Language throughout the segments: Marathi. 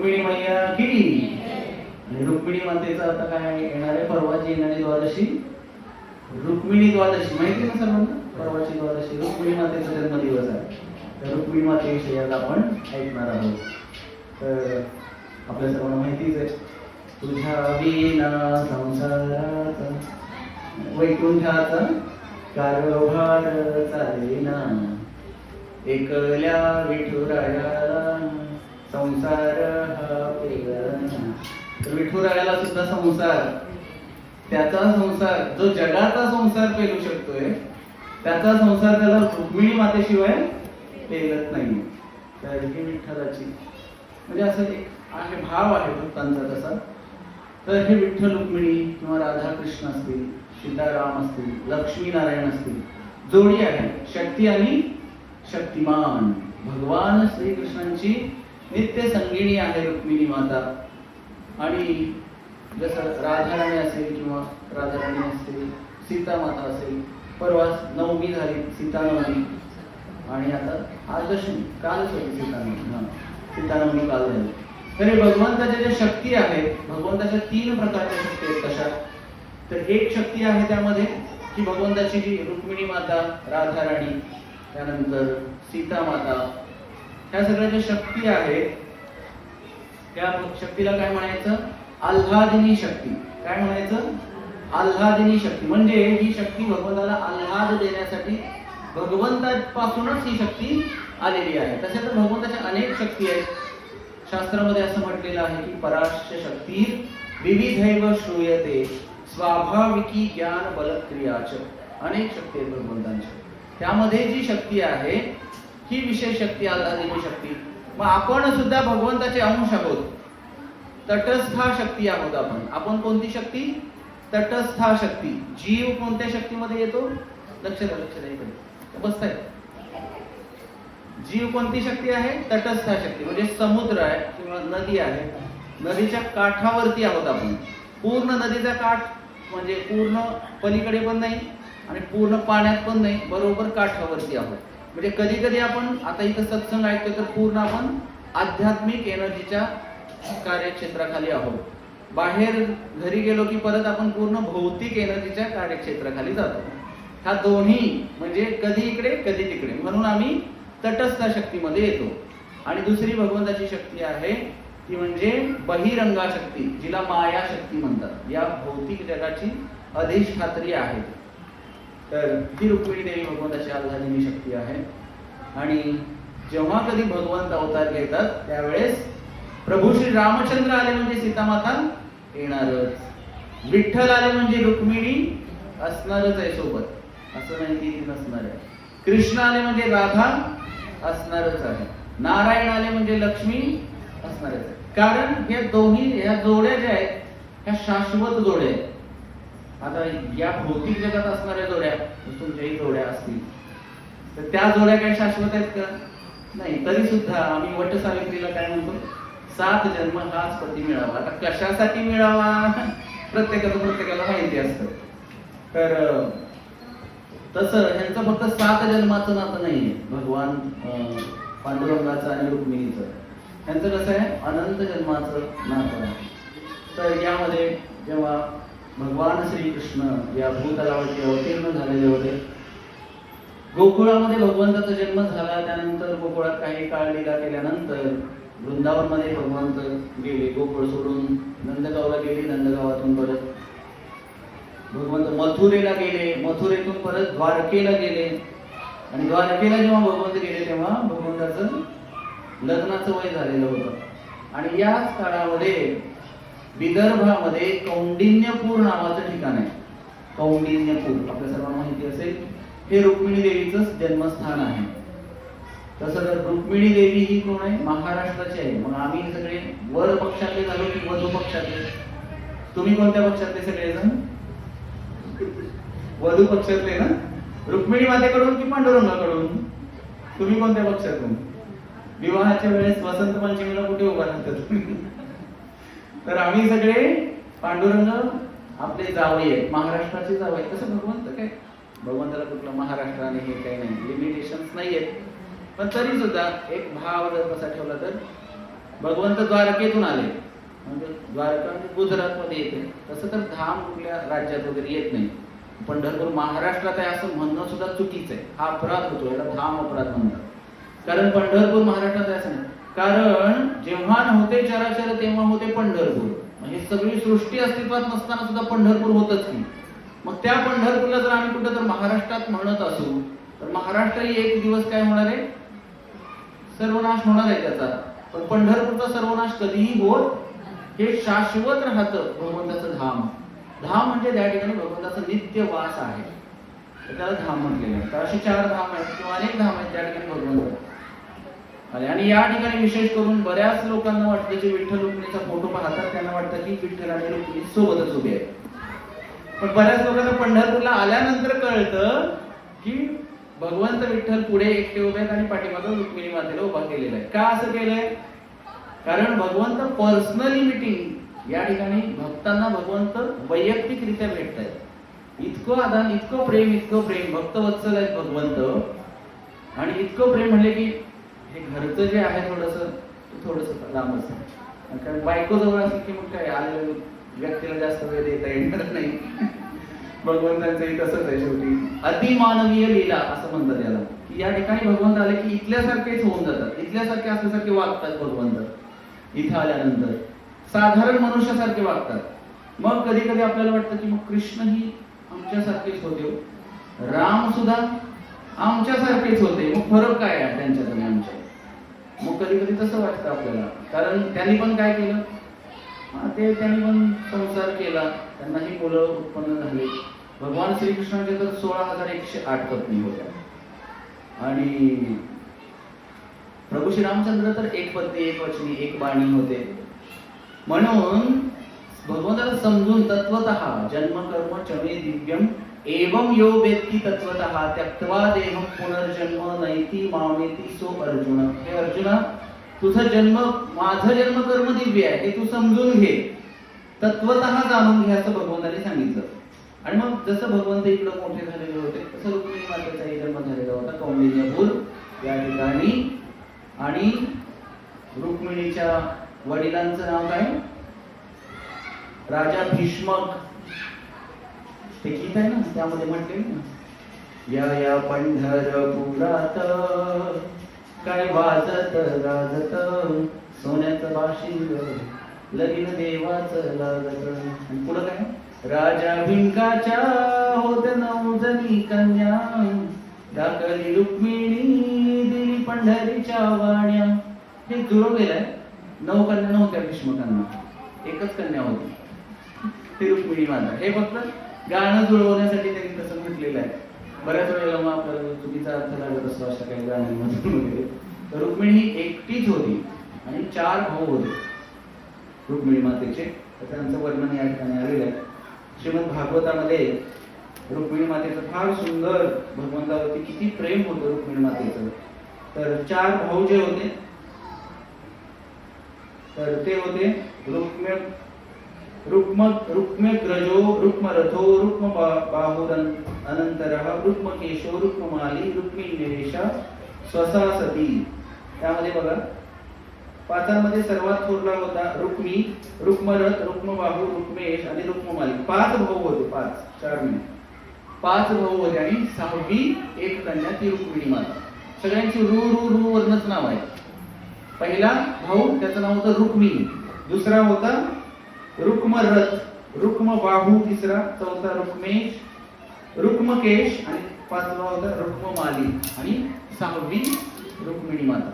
रुक्मिणी मैया की. आणि रुक्मिणी मातेचा आता काय येणार आहे, परवाची येणारी द्वादशी रुक्मिणी द्वादशी, माहिती ना सर्वांना. परवाची द्वादशी रुक्मिणी मातेचा जन्मदिवस आहे. तर रुक्मिणी मातेविषयी आज आपण ऐकणार आहोत. तर आपल्या सर्वांना माहितीच आहे, तुझ्या विना संसाराचा वैकुंठाचा कारभार चालेना, एकल्या विठुरायाला संसार हा पेलना. तर विठुरायाला सुद्धा संसार, त्याचा संसार जो जगाचा संसार पेलू शकतोय, त्याचा संसार त्याला रुक्मिणी मातेशिवाय पेलत नाही. तर ही विठ्ठलाची म्हणजे असं एक आहे, भाव आहे भक्तांचा तसा. तर हे विठ्ठल रुक्मिणी किंवा राधा कृष्ण असतील, सीताराम असतील, लक्ष्मी नारायण असतील, जोडी आहे शक्ती आणि शक्तिमान. भगवान श्रीकृष्णांची नित्य संगिणी आहे रुक्मिणी माता. आणि जसं राधाराणी असेल किंवा राधाराणी असेल, सीता माता असेल, परवा नवमी झाली सीतानवमी, आणि आता आज दशमी, कालच होती सीतानवमी. सीतानवमी काल झाली. तरी भगवंताच्या ज्या शक्ती आहेत, भगवंताच्या 3 प्रकारच्या शक्ती आहेत. कशा? तर एक शक्ती आहे त्यामध्ये की भगवंताची जी रुक्मिणी माता, राधाराणी, त्यानंतर सीता माता, ह्या सगळ्या ज्या शक्ती आहेत, त्या शक्तीला काय म्हणायचं? आल्हादिनी शक्ती. काय म्हणायचं? आल्हादिनी शक्ती. म्हणजे ही शक्ती भगवंताला आल्हाद देण्यासाठी भगवंतापासूनच ही शक्ती आलेली आहे. तसे तर भगवंताच्या अनेक शक्ती आहेत. शास्त्रामध्ये असं म्हटलेलं आहे की पराश्य शक्ती विविधैव श्रूयते स्वाभाविकी ज्ञान बलक्रियाच. अनेक शक्ती आहेत भगवंतांच्या. त्यामध्ये जी शक्ती आहे ही विशेष शक्ती, आल्हादिनी शक्ती. मग आपण सुद्धा भगवंताचे अंश आहोत, तटस्था शक्ती आहोत आपण कोणती शक्ती? तटस्था शक्ती. जीव कोणत्या शक्तीमध्ये येतो? लक्ष द्या बसताय. जीव कोणती शक्ती आहे? तटस्था शक्ती. म्हणजे समुद्र आहे किंवा नदी आहे, नदीच्या काठावरती आहोत आपण. पूर्ण नदीचा काठ म्हणजे पूर्ण पलीकडे पण नाही आणि पूर्ण पाण्यात पण नाही, बरोबर काठावरती आहोत. म्हणजे कधी कधी आपण आता इथं सत्संग ऐकतो तर पूर्ण आपण आध्यात्मिक एनर्जीच्या कार्यक्षेत्राखाली आहोत. बाहेर घरी गेलो की परत आपण पूर्ण भौतिक एनर्जीच्या कार्यक्षेत्राखाली जातो. ह्या दोन्ही म्हणजे कधी इकडे कधी तिकडे, म्हणून आम्ही तटस्थ शक्तीमध्ये येतो. आणि दुसरी भगवंताची शक्ती आहे ती म्हणजे बहिरंगा शक्ती, जिला माया शक्ती म्हणतात. या भौतिक जगाची अधिष्ठात्री आहे. तर ही रुक्मिणी देवी भगवंताची आल्हादिनी शक्ती आहे. आणि जेव्हा कधी भगवंत अवतार घेतात त्यावेळेस प्रभू श्री रामचंद्र आले म्हणजे सीतामाता येणारच, विठ्ठल आले म्हणजे रुक्मिणी असणारच आहे सोबत, असं नाही की नसणार आहे. कृष्ण आले म्हणजे राधा असणारच आहे, नारायण आले म्हणजे लक्ष्मी असणारच आहे. कारण हे दोन्ही ह्या जोड्या ज्या आहेत ह्या शाश्वत जोड्या आहेत. आता या भौतिक जगात असणाऱ्या जोड्या, तुमच्याही जोड्या असतील, तर त्या जोड्या काही शाश्वत आहेत का? नाही. तरी सुद्धा आम्ही वट सावित्रीला काय म्हणतो? 7 जन्म हाच पती मिळावा. आता कशासाठी मिळावा प्रत्येकाला माहिती असतं. तर तसं ह्यांचं फक्त 7 जन्माचं नातं नाहीये भगवान पांडुरंगाचं आणि रुक्मिणीचं. ह्यांचं कसं आहे? अनंत जन्माचं नातं आहे. तर यामध्ये जेव्हा भगवान श्रीकृष्ण या भूतलावरती अवतीर्ण झालेले होते, गोकुळामध्ये भगवंताचा जन्म झाला. त्यानंतर गोकुळात काही काळ लीला केल्यानंतर वृंदावनमध्ये भगवंत गेले, गोकुळ सोडून नंदगावला गेले. नंदगावातून परत भगवंत मथुरेला गेले, मथुरेतून परत द्वारकेला गेले. आणि द्वारकेला जेव्हा भगवंत गेले तेव्हा भगवंताचं लग्नाचं वय झालेलं होतं. आणि याच काळामध्ये विदर्भामध्ये कौंडिन्यपूर नावाचं ठिकाण आहे. कौंडिन्यपूर आपल्या सर्वांना माहिती असेल, हे रुक्मिणी देवीचं जन्मस्थान आहे. तसं तर रुक्मिणी देवी ही कोण आहे? महाराष्ट्राची आहे. मग आम्ही सगळे वर पक्षातले झालो की वधू पक्षातले? तुम्ही कोणत्या पक्षातले सगळेजण? वधू पक्षातले ना? रुक्मिणी मातेकडून की पांडुरंगाकडून? तुम्ही कोणत्या पक्षातून? विवाहाच्या वेळेस वसंत पंचमीला कुठे उभा राहतात? तर आम्ही सगळे पांडुरंग आपले जावई आहेत, महाराष्ट्राचे जावई. कसं भगवंत काय, भगवंताला कुठलं महाराष्ट्र आणि हे काही नाही, लिमिटेशन्स नाही आहेत. पण तरी सुद्धा एक भाव जर कसा ठेवला तर भगवंत द्वारकेतून आले, म्हणजे द्वारका म्हणजे गुजरातमध्ये येते. तसं तर धाम कुठल्या राज्यात वगैरे येत नाही. पंढरपूर महाराष्ट्रात आहे असं म्हणणं सुद्धा चुकीचं आहे. हा अपराध होतो, याला धाम अपराध म्हणतात. कारण पंढरपूर महाराष्ट्रात आहे असं नाही. कारण जेव्हा नव्हते चराचर तेव्हा होते पंढरपूर. म्हणजे सगळी सृष्टी अस्तित्वात नसताना सुद्धा पंढरपूर होतच नाही. मग त्या पंढरपूरला जर आम्ही कुठं तर महाराष्ट्रात म्हणत असू तर महाराष्ट्रही एक दिवस काय होणार आहे, सर्वनाश होणार आहे त्याचा. पण पंढरपूरचा सर्वनाश कधीही होत, हे शाश्वत राहतं भगवंताचं धाम. धाम म्हणजे त्या ठिकाणी भगवंताचा नित्य वास आहे, त्याला धाम म्हटलेलं आहे. तर असे 4 धाम आहेत किंवा अनेक धाम आहेत त्या ठिकाणी भगवंत आले. आणि या ठिकाणी विशेष करून बऱ्याच लोकांना वाटतं, जे विठ्ठल रुक्मिणीचा फोटो पाहतात त्यांना वाटतं की विठ्ठल आणि रुक्मिणी सोबतच उभे आहेत. पण बऱ्याच लोकांना पंढरपूरला आल्यानंतर कळतं की भगवंत विठ्ठल पुढे एकटे उभे आहेत आणि पाठीमागं रुक्मिणी मातेला उभा केलेला आहे. का असं केलंय? कारण भगवंत पर्सनली मीटिंग, या ठिकाणी भक्तांना भगवंत वैयक्तिकरित्या भेटतायत. इतकं आदान, इतकं प्रेम, भक्तवत्सल आहेत भगवंत. आणि इतकं प्रेम म्हणले की हे घरचं जे आहे थोडस लांबच. कारण बायको जवळ असेल की मग काय आलेलं व्यक्तीला जास्त वेळ देता येणार नाही. भगवंतांचंही तसंच आहे. शेवटी अतिमानवीय लीला असं म्हणतात याला, की या ठिकाणी भगवंत आले की इथल्यासारखेच होऊन जातात, इथल्यासारखे असल्यासारखे वागतात भगवंत. इथं आल्यानंतर साधारण मनुष्यासारखे वागतात. मग कधी कधी आपल्याला वाटतं की मग कृष्णही आमच्यासारखेच होते, राम सुद्धा आमच्यासारखेच होते, मग फरक काय आहे त्यांच्यात आणि आमच्या? मग कधी कधी तसं वाटतं आपल्याला. कारण त्यांनी पण काय केलं, त्यांनी पण संसार केला, त्यांनाही मुलं उत्पन्न झाले. भगवान श्रीकृष्णांच्या तर 16,108 पत्नी होत्या. आणि प्रभू श्री रामचंद्र तर एक पत्नी, एक वचनी, एक बाणी होते. म्हणून भगवंताला समजून तत्वतः जन्म कर्म चमे दिव्यम एवं यो वेत्ती तत्वतः त्यक्त्वा देहं पुनर्जन्म नैति मामेति सो अर्जुन. हे अर्जुना, तुझं जन्म, माझं जन्म कर्म दिव्य आहे हे तू समजून घे, तत्वतः जाणून घे असं भगवंताने सांगितलं. आणि मग जसं भगवंत इकडं मोठे झालेले होते तसं रुक्मिणी मातेचाही जन्म झालेला होता कौंडिन्यपूर या ठिकाणी. आणि रुक्मिणीच्या वडिलांचं नाव काय? राजा भीष्मक. ते गीत आहे ना, त्यामध्ये म्हटले ना, या पंढरपुरात काय वाजत गाजत सोन्याचं बाशिंग लगीन देवाचं लागत. आणि पुढं काय? राजा भिंकाच्या होत 9 जणी कन्या दाखली रुक्मिणी दिली पंढरीच्या वाण्या. हे जुळवलेलं आहे. 9 कन्या नव्हत्या भीष्मकांना, एकच कन्या होती, ती रुक्मिणी माता. हे फक्त गाणं जुळवण्यासाठी त्यांनी तसं म्हटलेलं आहे. बऱ्याच वेळेला मग आपल्याला चुकीचा अर्थ लागत असतो अशा काही गाण्यांमध्ये वगैरे. तर रुक्मिणी ही एकटीच होती आणि 4 भाऊ होते रुक्मिणी मातेचे. तर त्यांचं वर्णन या ठिकाणी आलेलं आहे. श्रीमद भागवतामध्ये रुक्मिणी मातेचं फार सुंदर, भगवंतावरती किती प्रेम होतं रुक्मिणी मातेचं. तर 4 भाऊ जे होते तर ते होते रुक्म्यग्रजो, रुक्मरथो, रुक्मबाहुरन अनंतरः, रुक्मकेशो, रुक्ममाली, रुक्मिणीवेशा, स्वसा सती. त्यामध्ये बघा 5 सर्वात थोरला होता रुक्मी, रुक्मरथ, रुक्मबाहू, रुक्मेश आणि रुक्ममाली. 5 भाऊ होते, 4 नाही 5 भाऊ होते. आणि 6वी एक कन्या ती रुक्मिणी माता. सगळ्यांची रु वर्णच नाव आहे. पहिला भाऊ त्याचं नाव होतं रुक्मी, दुसरा होता रुक्मरथ, रुक्मबाहू तिसरा, चौथा रुक्मेश, रुक्मकेश आणि 5वा होता रुक्ममाली आणि 6वी रुक्मिणी माता.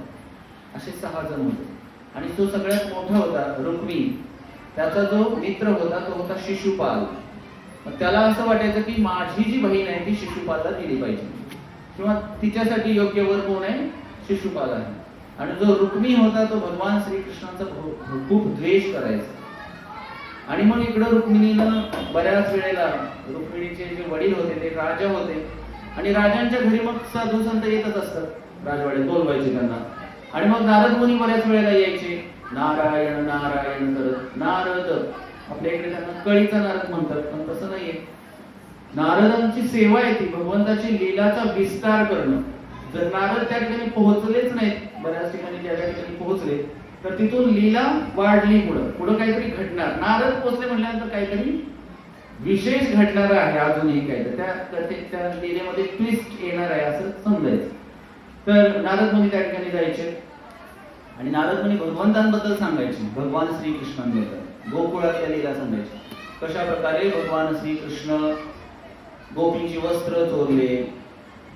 असे 6 जण होते. आणि तो सगळ्यात मोठा होता रुक्मी, त्याचा जो मित्र होता तो होता शिशुपाल. त्याला असं वाटायचं की माझी जी बहीण आहे ती शिशुपालला दिली पाहिजे, किंवा तिच्यासाठी योग्य वर कोण आहे? शिशुपाल आहे. आणि जो रुक्मी होता तो भगवान श्रीकृष्णाचा खूप द्वेष करायचा. आणि मग इकडं रुक्मिणीनं बऱ्याच वेळेला, रुक्मिणीचे जे वडील होते ते राजा होते आणि राजांच्या घरी मग साधू संत येतच असतात राजवाड्यात, बोलवायचे त्यांना. आणि मग नारद मुनी बऱ्याच वेळेला यायचे, नारायण नारायण करत. नारद, आपल्या इकडे त्यांना कळीचा नारद म्हणतात, पण तसं नाहीये. नारदांची सेवा आहे ती, भगवंताची लीलाचा विस्तार करणं. जर नारद त्या ठिकाणी पोहोचलेच नाहीत, बऱ्याच ठिकाणी ज्या ठिकाणी पोहोचले, तर तिथून लीला वाढली, पुढं काहीतरी घडणार. नारद पोचले म्हटल्यानंतर काहीतरी विशेष घडणार आहे, अजूनही काहीतरी त्या लीलेमध्ये ट्विस्ट येणार आहे असं समजायचं. तर नारद मुनी त्या ठिकाणी जायचे आणि नारद मुनी भगवंतांबद्दल सांगायचे, भगवान श्रीकृष्णांबद्दल गोकुळातल्या लीला सांगायचे. कशा प्रकारे भगवान श्रीकृष्ण गोपींची वस्त्र चोरले,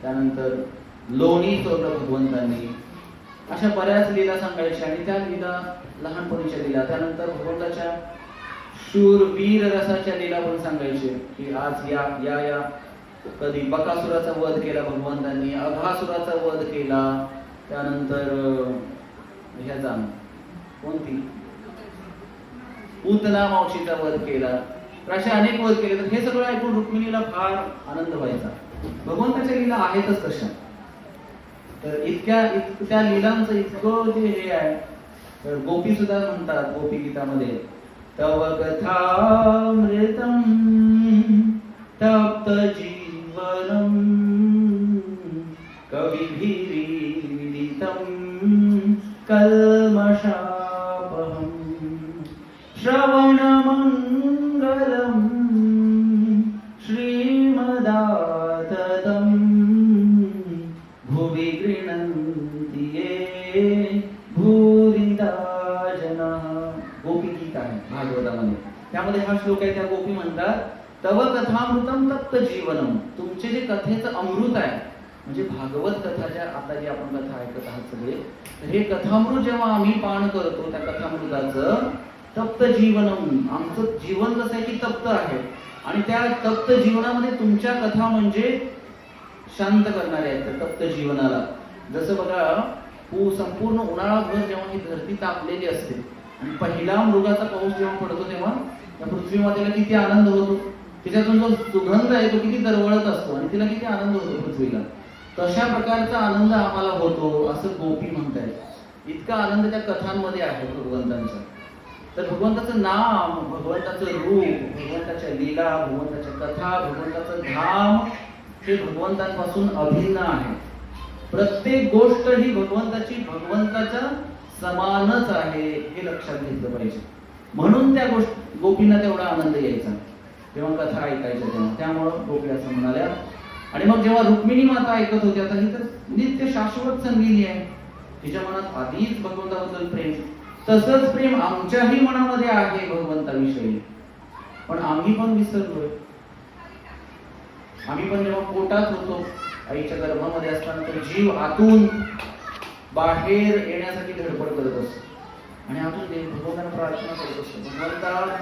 त्यानंतर लोणी चोरलं भगवंतांनी, अशा बऱ्याच लीला सांगायच्या. आणि त्या लीला लहानपणीच्या लीला, त्यानंतर भगवंताच्या शूरवीर रसाच्या लीला पण सांगायचे की आज या कधी बकासुराचा वध केला भगवंतांनी, अघासुराचा वध केला, त्यानंतर ह्याचा कोणती पूतना मावशीचा वध केला. तर अशा अनेक वध केले. तर हे सगळं ऐकून रुक्मिणीला फार आनंद व्हायचा. भगवंताच्या लीला आहेतच तशा. तर त्या लीलांचं इतकं जे हे आहे, तर गोपी सुद्धा म्हणतात गोपी गीतामध्ये, तव कथामृतं तप्त जीवनं कविभिरीडितं कल्मषापहं श्रवणमङ्गलं श्रीमदाततं भुवि गृह्णन्ति ये भूरिदा जनाः. गोपी गीत आहे भागवतामध्ये. त्यामध्ये हा श्लोक आहे. त्या गोपी म्हणतात, तव कथामृतम तप्त जीवनम, तुमचे जे कथेचं अमृत आहे, म्हणजे भागवत कथाच्या आता जी आपण कथा ऐकत आहात सगळे, तर हे कथामृत जेव्हा आम्ही पान करतो, त्या कथामृताचं तप्त जीवनम, आमचं जीवन कसं आहे की तप्त आहे. आणि त्या तप्त जीवनामध्ये तुमच्या कथा म्हणजे शांत करणाऱ्या आहेत. तप्त जीवनाला जसं बघा, संपूर्ण उन्हाळाभर जेव्हा ही धरती तापलेली असते आणि पहिला मृगाचा पाऊस जेव्हा पडतो, तेव्हा त्या पृथ्वी मातेला किती आनंद होतो. तिच्यातून जो सुगंध आहे तो किती दरवळत असतो आणि तिला किती आनंद होतो पृथ्वीला. तशा प्रकारचा आनंद आम्हाला होतो असं गोपी म्हणतायत. इतका आनंद त्या कथांमध्ये आहे भगवंतांचा. तर भगवंताचं नाम, भगवंताचं रूप, भगवंताच्या लीला, भगवंताच्या कथा, भगवंताचं धाम हे भगवंतांपासून अभिन्न आहे. प्रत्येक गोष्ट ही भगवंताच्या समानच आहे हे लक्षात घेतलं पाहिजे. म्हणून त्या गोपींना तेवढा आनंद यायचा जेव्हा कथा ऐकायच्या तेव्हा. त्यामुळं गोपी असं म्हणाल्या. आणि मग जेव्हा रुक्मिणी माता ऐकत होत्या, तर ही तर नित्य शाश्वत संगिनी आहे. तिच्या मनात आधीच भगवंताबद्दल प्रेम, तसंच प्रेम आमच्याही मनामध्ये आहे भगवंताविषयी. पण आम्ही पण विसरलोय. आम्ही पण जेव्हा पोटात होतो, आईच्या गर्भामध्ये असताना, तर जीव आतून बाहेर येण्यासाठी धडपड करत असतो आणि आतून भगवंतांना प्रार्थना करत असतो, भगवंता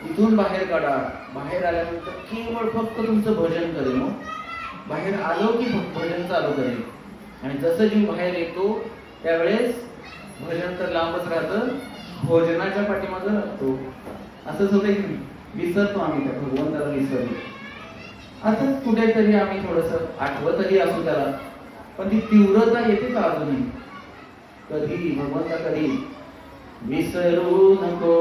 इथून बाहेर काढा. बाहेर आल्यानंतर केवळ फक्त तुमचं भजन करेल. मग बाहेर आलो की भजन चालू करेल. आणि जसं जीव बाहेर येतो त्यावेळेस भजन तर लांबच राहतं, भोजनाच्या पाठीमागं लागतो. असंच होतं की विसरतो आम्ही त्या भगवंताला, विसरतो. आता कुठेतरी आम्ही थोडस आठवतही असू त्याला, पण ती तीव्रता येते का अजूनही? कधी भगवंता कधी विसरू नको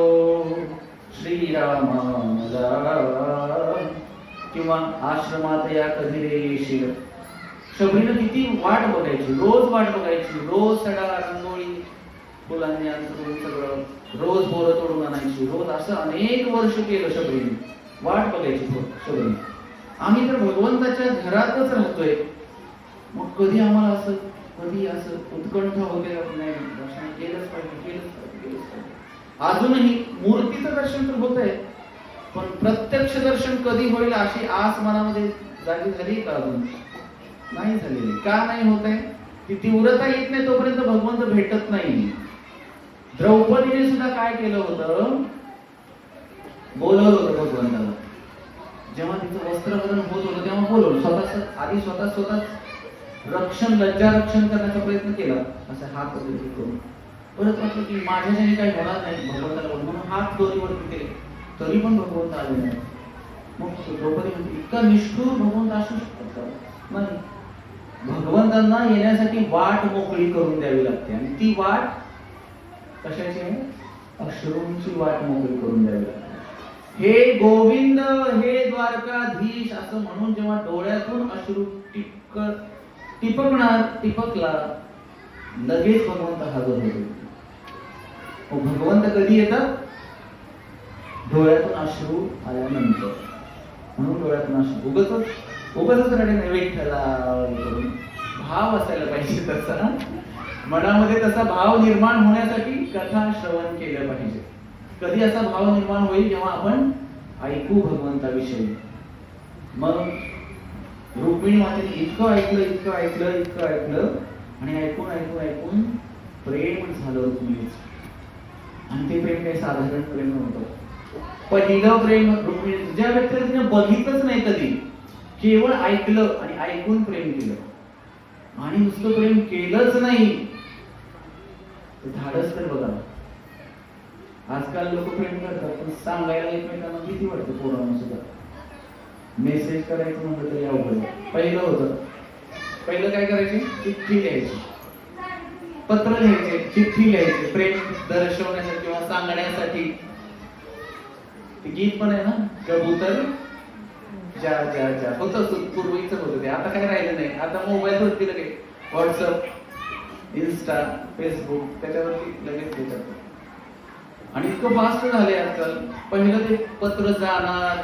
श्रीरामाला, किंवा आश्रमात या कधी रे येशील. शबरीनं किती वाट बघायची, रोज वाट बघायची, रोज सडा रांगोळी फुलांनी अंतरून सगळं, रोज बोरं तोडून आणायची, रोज. असं अनेक वर्ष केलं शबरीने, वाट बघायची शबरी. आम्ही तर भगवंताच्या घरातच राहतोय, मग कधी आम्हाला असं उत्कंठ होते, नाही दर्शन केलंच पाहिजे. अजूनही मूर्तीचं दर्शन तर होत आहे, पण प्रत्यक्ष दर्शन कधी होईल अशी आस मनामध्ये जागी झाली का? अजून नाही झालेली. का नाही होत आहे? ती तीव्रता येत नाही तोपर्यंत भगवंत भेटत नाही. द्रौपदीने सुद्धा काय केलं होतं, बोलवलं होतं भगवंताला. जेव्हा तिचं वस्त्रहरण होत होतं तेव्हा बोलवलं. स्वतःच रक्षण, लज्जा रक्षण करण्याचा प्रयत्न केला, असं हात वगैरे करून. परत वाटलं की माझ्याच्याने काही होणार नाही भगवंताला, म्हणून हात दोरीवरती केले, तरी पण भगवंत आले नाही. मग द्रौपदी म्हणते, इतका निष्ठुर भगवंत असू शकतात का? नाही. भगवंतांना येण्यासाठी वाट मोकळी करून द्यावी लागते. आणि ती वाट कशाची आहे? अश्रूंची वाट मोकळी करून द्यावी लागते. हे गोविंद, हे द्वारकाधीश असं म्हणून जेव्हा डोळ्यातून अश्रू टिपकला, लगेच भगवंत हजर होतो. भगवंत कधी येतात? डोळ्यातून अश्रू आल्यानंतर. म्हणून डोळ्यातून अश्रू उगतच रडे नाही, विठ्ठला करून भाव असायला पाहिजे तसा. मनामध्ये तसा भाव निर्माण होण्यासाठी कथा श्रवण केलं पाहिजे. कधी असा भाव निर्माण होईल जेव्हा आपण ऐकू भगवंताविषयी. मग रुक्मिणी मातेने इतकं ऐकलं आणि ऐकून प्रेम झालं रुक्मिणीचं. आणि ते प्रेम काही साधारण प्रेम नव्हतं. पहिलं प्रेम रुक्मिणी, ज्या व्यक्तीला तिने बघितलंच नाही कधी, केवळ ऐकलं आणि ऐकून प्रेम केलं. आणि नुसतं प्रेम केलंच नाही, धाडस तर बघा. आजकाल लोक प्रेम करतात पण सांगायला एकमेकांना भीती वाटते. पोरांना सुद्धा मेसेज करायचं म्हटलं तरी अवघड. पहिलं काय करायचे? चिठ्ठी लिहायची, पत्र लिहायचे, चिठ्ठी लिहायचे, प्रेम दर्शवण्यासाठी किंवा सांगण्यासाठी. ते गीत पण आहे ना, कबूतर जा जा जा, होतं पूर्वीच होतं ते. आता काय राहिलं नाही. आता मोबाईल वरती लगेच व्हॉट्सअप, इन्स्टा, फेसबुक, त्याच्यावरती लगेच देतात. आणि इतकं फास्ट झाले आजकाल. पहिलं ते पत्र जाणार,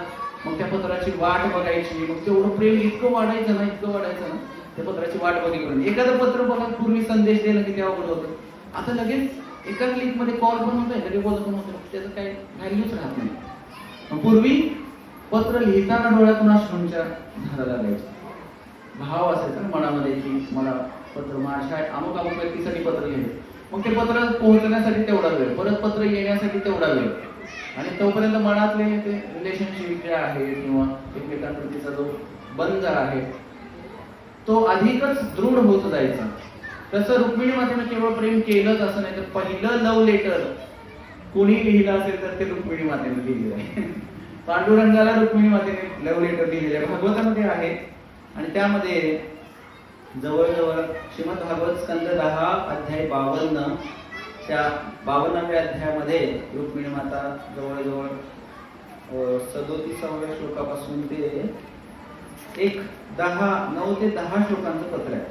मग त्या पत्राची वाट बघायची, मग तेवढं प्रेम इतकं वाढायचं ना त्या पत्राची वाट बघायची. एखादं पत्र बघा, पूर्वी संदेश देणं किती अवघड होतं. आता लगेच एका क्लिक मध्ये कॉल पण होतोय, लगेच बोलत पण होतं. त्याचं काही व्हॅल्यूच राहत नाही. पूर्वी पत्र लिहिताना डोळ्यातून अश्रूंच्या धारा लागायच्या. भाव असायचा ना मनामध्ये की मला पत्र, माझ्या अमुक व्यक्तीसाठी पत्र लिहिले. मग ते पत्र पोहोचण्यासाठी तेवढा वेळ, परत पत्र येण्यासाठी तेवढा वेळ. आणि तोपर्यंत मनातले ते रिलेशनशिप जे आहे किंवा एकमेकांप्रतीचा जो बंध आहे तो अधिकच दृढ होत जायचा. तसं रुक्मिणी मातेनं केवळ प्रेम केलंच असं नाही, तर पहिलं लव्ह लेटर कोणी लिहिलं असेल तर ते रुक्मिणी मातेने लिहिलेलं आहे. पांडुरंगाला रुक्मिणी मातेने लव्ह लेटर लिहिलेलं आहे, भागवतामध्ये आहे. आणि त्यामध्ये जवळजवळ श्रीमद भागवत स्कंद 10 अध्याय 52, त्या 52व्या अध्यायामध्ये रुक्मिणी माता जवळजवळ 37व्या श्लोकापासून ते 9 ते 10 श्लोकांचं पत्र आहे.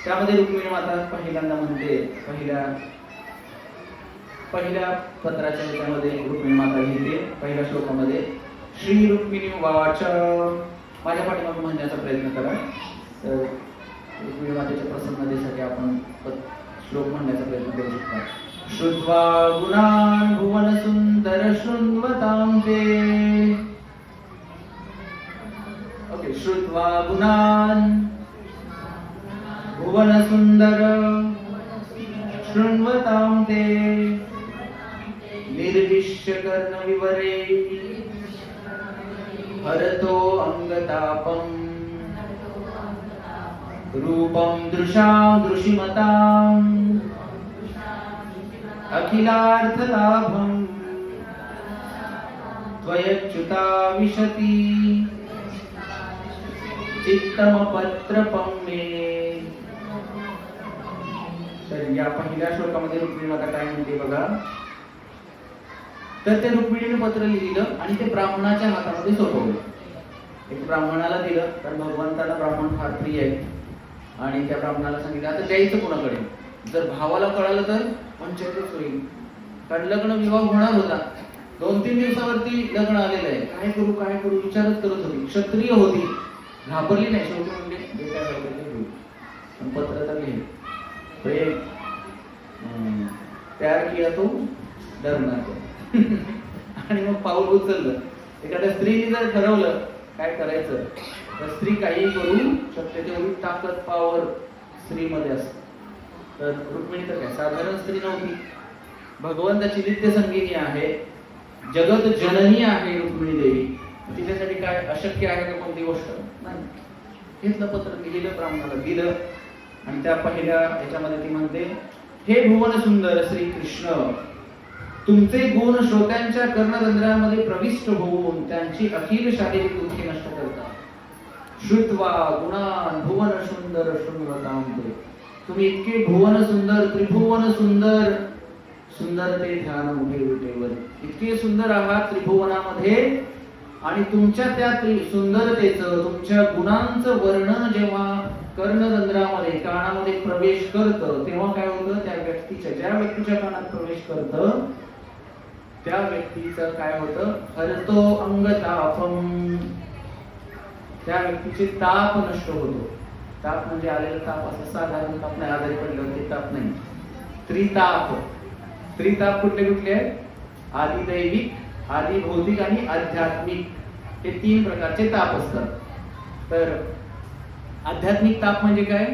त्यामध्ये रुक्मिणी माता पहिल्यांदा म्हणते, पहिल्या पत्राच्या ह्याच्यामध्ये रुक्मिणी माता लिहिते पहिल्या श्लोकामध्ये, श्री रुक्मिणी वाच. माझ्या पाठीमागे म्हणण्याचा प्रयत्न करा. तर रुक्मिणी मातेच्या प्रसन्नतेसाठी आपण श्लोक म्हणण्याचा प्रयत्न करू शकता. श्रुत्वा गुणान् भुवन सुंदर शृण्वतां ते. ओके, श्रुत्वा गुणान् भुवन सुंदर शृण्वतां ते. निर्विश्य कर्ण विवरे हरतो अंगतापम. रूपं दृशां दृशिमतां अखिलार्थलाभं त्वयच्युता विशति चित्तमपत्रपं मे. तर या पहिल्या श्लोकामध्ये रुक्मिणी माता काय म्हणते बघा. तर ते रुक्मिणीने पत्र लिहिलं आणि ते ब्राह्मणाच्या हातामध्ये सोपवलं. एक ब्राह्मणाला दिलं, कारण भगवंताला ब्राह्मण फार प्रिय आहे. आणि त्या ब्राह्मणाला सांगितलं आता द्यायचं कोणाकडे. जर भावाला कळालं तर पंचायतच होईल, कारण लग्न विवाह होणार होता. 2-3 दिवसावरती लग्न आलेलं आहे. काय करू विचारच करत होती. क्षत्रिय होती, घाबरली नाही. शेवटी म्हणजे जे काय होईल. पण पत्र तर लिहिलं. प्रेम प्यार किया तो डरना तो. आणि मग पाऊल उचललं. एखाद्या स्त्रीने जर ठरवलं काय करायचं तर स्त्री काही करू शकते. तेवढी ताकद, पावर स्त्रीमध्ये असते. तर रुक्मिणी तर काय साधारण स्त्री नव्हती. भगवंताची नित्य संगिनी आहे, जगत जननी आहे रुक्मिणी देवी. तिच्यासाठी काय अशक्य आहे का कोणती गोष्ट नाही. घेतलं पत्र, लिहिलं, ब्राह्मणाला दिलं. आणि त्या पहिल्या याच्यामध्ये ती म्हणते, हे भुवन सुंदर श्री कृष्ण, तुमचे गुण श्रोत्यांच्या कर्णरंध्रामध्ये प्रविष्ट होऊन त्यांची अखिल शारीरिक दुःखे नष्ट करतात. श्रुत्वा गुणान् भुवन सुंदर शृण्वतां ते. तुम्ही इतके भुवन सुंदर, त्रिभुवन सुंदर, सुंदरते ध्यान उभे विटेवर. इतके सुंदर आहात त्रिभुवनामध्ये. आणि तुमच्या त्या सुंदरतेचं, तुमच्या गुणांचं वर्णन जेव्हा कर्णरंध्रामध्ये, कानामध्ये प्रवेश करतं तेव्हा काय होतं, त्या ज्या व्यक्तीच्या कानात प्रवेश करतं त्या व्यक्तीचं काय होतं, हरतो अंगतापम, त्या व्यक्तीचे ताप नष्ट होतो. ताप म्हणजे आलेला ताप असं साधारण ताप नाही, आजारी पडल्यावरती ताप नाही. त्रिताप कुठले कुठले आहेत? आदि दैविक, आदि भौतिक आणि आध्यात्मिक, हे 3 प्रकारचे ताप असतात. तर आध्यात्मिक ताप म्हणजे काय?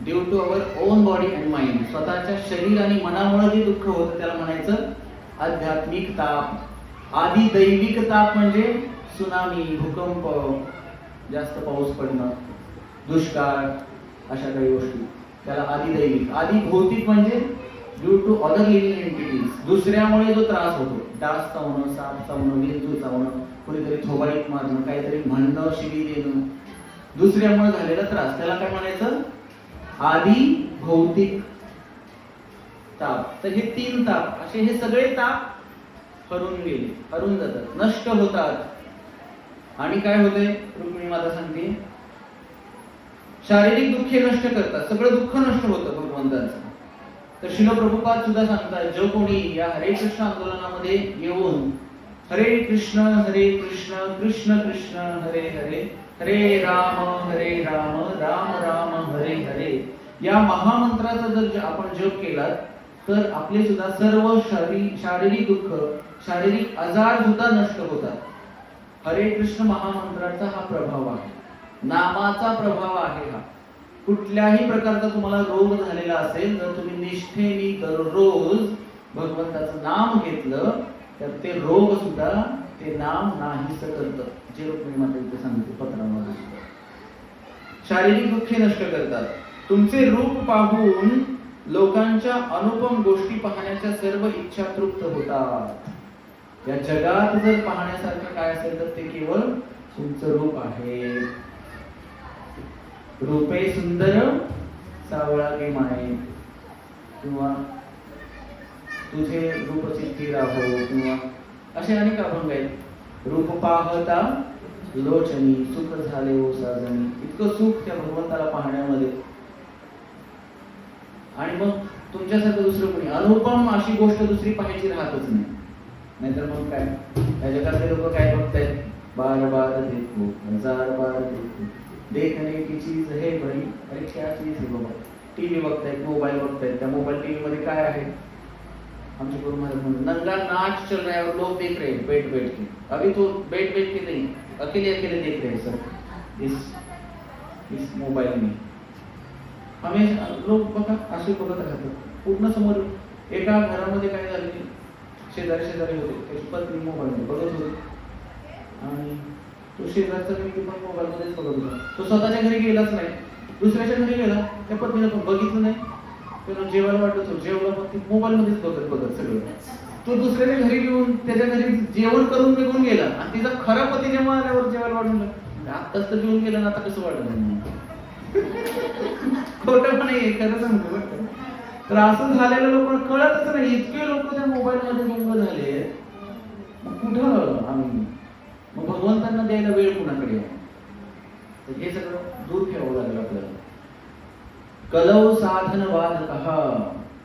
Due to our own body and mind, स्वतःच्या शरीर आणि मनामुळे जे दुःख होतं त्याला म्हणायचं आध्यात्मिक ताप. आदि दैविक ताप म्हणजे सुनामी, भूकंप, जास्त पाऊस पडणं, दुष्काळ, अशा काही गोष्टी, त्याला आदि दैविक. आदि भौतिक म्हणजे due to other living entities, दुसऱ्यामुळे जो त्रास होतो, डास चावणं, साप चावणं, विंचू चावणं, कोणीतरी थोबाडीत मारणं, काहीतरी म्हणणं, शिवी देणं, दुसऱ्यामुळे झालेला त्रास, त्याला काय म्हणायचं? आदि भौतिक ताप. तर हे 3 ताप, असे हे सगळे ताप हरून गेले, हरून जातात, नष्ट होतात. आणि काय होते? रुक्मिणी माता सांगते शारीरिक दुःखे नष्ट करतात, सगळं दुःख नष्ट होतं भगवंताचं. तर श्रील प्रभुपाद सुद्धा सांगतात, जो कोणी या हरे कृष्ण आंदोलनामध्ये येऊन हरे कृष्ण कृष्ण कृष्ण हरे हरे, हरे राम राम राम हरे हरे, या महामंत्राचा जर आपण जप केला तर आपले सुद्धा सर्व शारीरिक दुःख, शारीरिक आजार सुद्धा नष्ट होतात. हरे कृष्ण महामंत्राचा हा प्रभाव आहे, नामाचा प्रभाव आहे. हा कुठल्याही प्रकारचा तुम्हाला रोग झालेला असेल तर तुम्ही निष्ठेने दररोज भगवंताचं नाम घेतलं तर ते रोग सुद्धा ते नाम नाहीसं करतं, जे रुक्मिणी माता इथे सांगते पत्रामध्ये. शारीरिक दुःखे नष्ट करतात. तुमचे रूप पाहून लोकांच्या अनुपम गोष्टी पाहण्याच्या सर्व इच्छा तृप्त होतात. या जगात जर पाहण्यासारखं काय असेल तर ते केवळ तुमचं रूप आहे. रूपे सुंदर सावळा गे माये, किंवा तुझे रूप सिद्धी राहो, किंवा असे अनेक अभंग आहेत. रूप पाहता लोचनी, सुख झाले ओ साजनी. इतकं सुख त्या भगवंताला पाहण्यामध्ये. आणि मग तुमच्यासारखं दुसरं कोणी अनुपम अशी गोष्ट दुसरी पाहायची राहतच नाही. नाहीतर मग काय, या जगातले लोक काय बघतायत? बार बार देखो, हजार बार देखो, देखने की चीज है बड़ी, अरे क्या चीज है बाबा. टीव्ही बघतायत, मोबाईल बघतायत, त्या मोबाईल टीव्ही मध्ये काय आहे? आमचे गुरु महाराज म्हणून नंगा नाच चल रहा है और लोग देख रहे हैं बैठ बैठ के. अभी तो बैठ बैठ के नहीं, अकेले अकेले देख रहे हैं सब इस मोबाईल में. आम्ही लोक बघा असे बघत राहतात. पूर्ण समोर एका घरामध्ये काय झाले, शेजारी होते, त्याची पत्नी मोबाईल बघत होती आणि तो शेजारचा व्यक्ती पण मोबाईल मध्येच बघत होता. तो स्वतःच्या घरी गेलाच नाही, दुसऱ्याच्या घरी गेला, त्या पत्नीला पण बघितलं नाही. त्याला जेवायला वाटत होतं, जेवला पण ती मोबाईल मध्येच बघत सगळं. तो दुसऱ्याच्या घरी घेऊन त्याच्या घरी जेवण करून निघून गेला आणि तिचा खरा पती जेव्हा आल्यावर जेवायला वाटून आत्ताच तर जेवून गेला ना, आता कसं वाटत? खोटं पण आहे, खरं सांगतो. तर असं झालेलं लोक कळतच नाही. इतके लोक त्या मोबाईल मध्ये गुंग झाले, मग कुठं आम्ही मग भगवंतांना द्यायला वेळ कुणाकडे आहे? तर हे सगळं दूर ठेवावं लागेल आपल्याला. कलौ साधन बाधकः,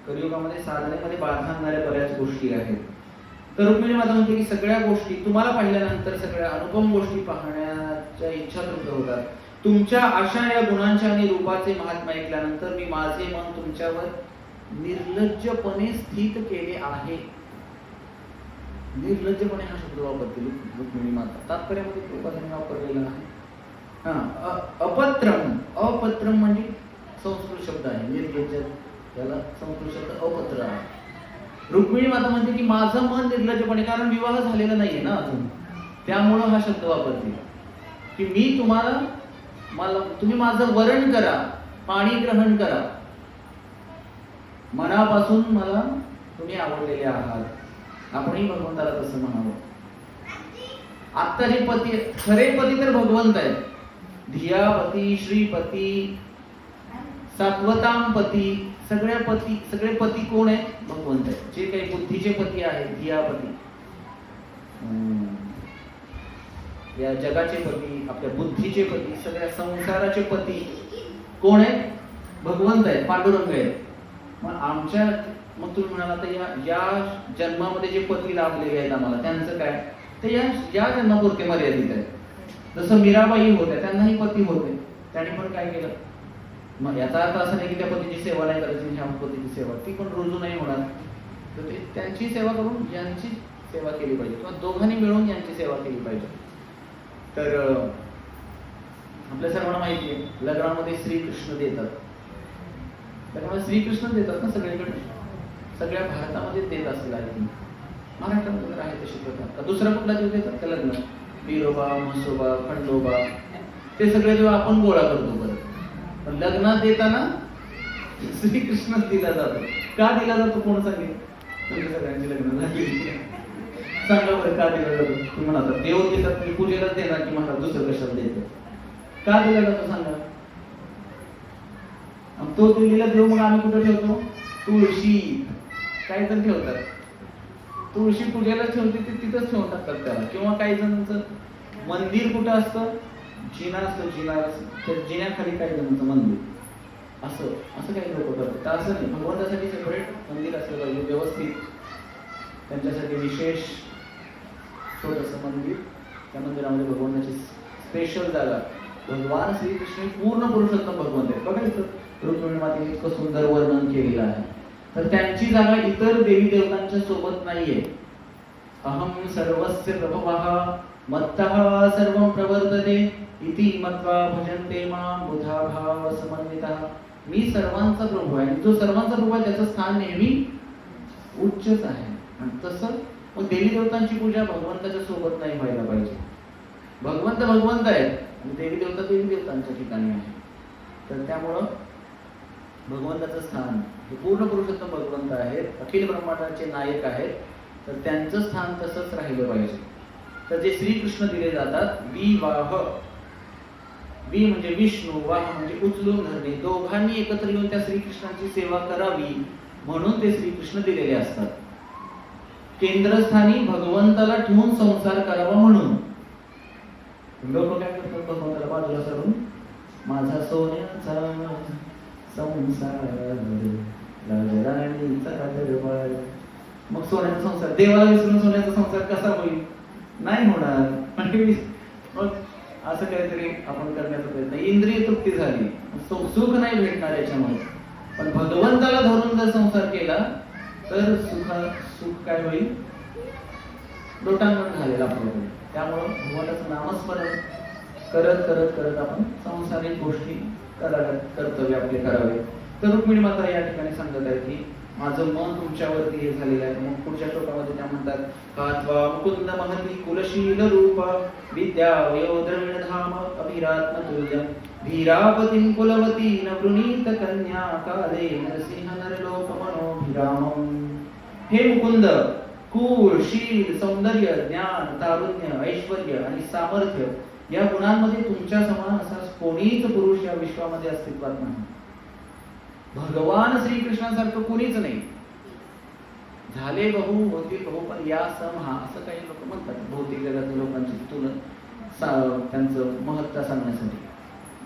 कलियुगामध्ये साधनेमध्ये बाधा आणणाऱ्या बऱ्याच गोष्टी आहेत. तर रुक्मिणी माता म्हणते की सगळ्या गोष्टी तुम्हाला पाहिल्यानंतर सगळ्या अनुपम गोष्टी पाहण्याच्या इच्छा तुमच्या होतात. तुमच्या अशा या गुणांच्या आणि रूपाचे महात्म्य ऐकल्यानंतर मी माझे मन तुमच्यावर निर्लज्जपणे स्थित केले आहे. निर्लज्जपणे हा शब्द वापरते रुक्मिणी माता. तात्पर्यामध्ये कृपाने वापरलेला आहे. अपत्रम म्हणजे संस्कृत शब्द आहे. निर्लज्ज याला संस्कृत शब्द अपत्र आहे. रुक्मिणी माता म्हणते की माझं मन निर्लज्जपणे, कारण विवाह झालेला नाहीये ना अजून, त्यामुळं हा शब्द वापरते की मी तुम्ही माझं वरण करा, पाणी ग्रहण करा, मनापासून मला तुम्ही आवडलेले आहात. आपणही भगवंताला तसं म्हणावं. आता जे पती, खरे पती तर भगवंत आहेत. धियापती, श्रीपती, सात्वताम पती, सगळे पती कोण आहेत? भगवंत आहेत. जे काही बुद्धीचे पती आहेत, धियापती, या जगाचे पती, आपल्या बुद्धीचे पती, सगळ्या संसाराचे पती कोण आहेत? भगवंत आहेत, पांडुरंग आहेत. मग आमच्या मग तुम्ही म्हणाला आता या जन्मामध्ये जे पती लाभलेले आहेत आम्हाला त्यांचं काय, ते या जन्मापुरते मर्यादित आहे. जसं मीराबाई होत्या, त्यांनाही पती होते, त्यांनी पण काय केलं. मग याचा अर्थ असा नाही की त्या पतीची सेवा नाही करायची, ह्या पतीची सेवा ती पण रुजू नाही होणार. तर ते त्यांची सेवा करून यांची सेवा केली पाहिजे, किंवा दोघांनी मिळून यांची सेवा केली पाहिजे. तर आपल्या सर्वांना माहिती आहे लग्नामध्ये श्रीकृष्ण देतात. त्यामुळे श्रीकृष्ण देतात ना सगळीकडे, सगळ्या भारतामध्ये देत असेल आहे. महाराष्ट्रामध्ये आहे तशी प्रथा. दुसरा कुठला देव देतात का लग्न? बिरोबा, म्हसोबा, खंडोबा, ते सगळे देव आपण गोळा करतो. बरं, पण लग्नात देताना श्रीकृष्णच दिला जातो. का दिला जातो कोण सांगेल? तुमच्या सगळ्यांची लग्न झाली, सांगा बरं का दिला जातो? तुम्ही म्हणा देव देतात मी पूजेलाच देणार की मला दुसरं कशाला देतो? का दिला जातो सांगा? तो दिलेला देव मग आम्ही कुठे ठेवतो? तुळशी. काही जण ठेवतात तुळशी पूजेला ठेवते, ते तिथंच ठेवून टाकतात त्याला. किंवा काही जणांचं मंदिर कुठं असतं? जिना असतो, जिना त्या जिन्याखाली काही जणांचं मंदिर असं काही लोक करतात. असं नाही, भगवंतासाठी सेपरेट मंदिर असलं पाहिजे, व्यवस्थित त्यांच्यासाठी विशेष छोटंसं मंदिर, त्या मंदिरामध्ये भगवंताची स्पेशल जागा. भगवान श्रीकृष्ण पूर्ण पुरुषोत्तम भगवंत आहेत. बघा इथं रुक्मिणी मातेने इतकं सुंदर वर्णन केलेलं आहे. तर त्यांची जागा इतर देवी देवतांच्या सोबत नाहीये. अहम सर्वस्य प्रभवः मत्तः सर्वं प्रवर्तते इति मत्वा भजन्ते मां बुधा भाव समन्वितः. मी सर्वांचा प्रभू आहे, जो सर्वांचा प्रभू आहे त्याचं स्थान नेहमी उच्चच आहे. आणि तसं मग देवी देवतांची पूजा भगवंताच्या सोबत नाही व्हायला पाहिजे. भगवंत भगवंत आहेत आणि देवी देवता देवी देवतांच्या ठिकाणी आहे. तर त्यामुळं भगवंताचं स्थान हे पूर्ण पुरुषोत्तम भगवंत आहेत, अखिल ब्रह्मांडाचे नायक आहेत. तर त्यांचं स्थान तसंच राहिलं पाहिजे. तर जे श्रीकृष्ण दिले जातात, विवाह, वि म्हणजे विष्णू, वाह म्हणजे उचलून धरणे, दोघांनी एकत्र येऊन त्या श्रीकृष्णाची सेवा करावी म्हणून ते श्रीकृष्ण दिलेले असतात. केंद्रस्थानी भगवंताला ठेवून संसार करावा म्हणून. लोक काय करतात? भगवंताला बाजूला करून माझा सोन्याचा संसार राजराणीचा दरबार. मग सोन्याचा संसार, देवाला विसरून सोन्याचा संसार कसा होईल? नाही होणार. मग असं काहीतरी आपण करण्याचा प्रयत्न, इंद्रिय तृप्ती झाली, सुख नाही भेटणार याच्यामुळे. पण भगवंताला धरून जर संसार केला तर सुख काय होईल? लोटांगण झालेलं आपल्याकडे. त्यामुळं भगवंताचं नामस्मरण करत करत करत आपण संसारिक गोष्टी कर्तव्य आपले करावे. तर रुक्मिणी माता या ठिकाणी सांगत आहे की माझं मन तुमच्यावरती हे झालेलं आहे. मग पुढच्या श्लोकामध्ये त्या म्हणतात, कात्वा मुकुंद महती कुलशील रूप विद्या वयोद्रविण धाम अभिरात्म तुल्यम धीरापतीं कुलवतीन वृणीत कन्या काले नरसिंह नरलोक मनोभिरामम. हे मुकुंद, कुल, शील, सौंदर्य, ज्ञान, तारुण्य, ऐश्वर्य आणि सामर्थ्य या गुणांमध्ये तुमच्या समान असा कोणीच पुरुष या विश्वामध्ये अस्तित्वात नाही. भगवान श्रीकृष्णासारखं कोणीच नाही. झाले बहु होतील बहु पण या सम हा, असं काही लोक म्हणतात भौतिक जगातील लोकांची तुलना, त्यांचं महत्त्व सांगण्यासाठी.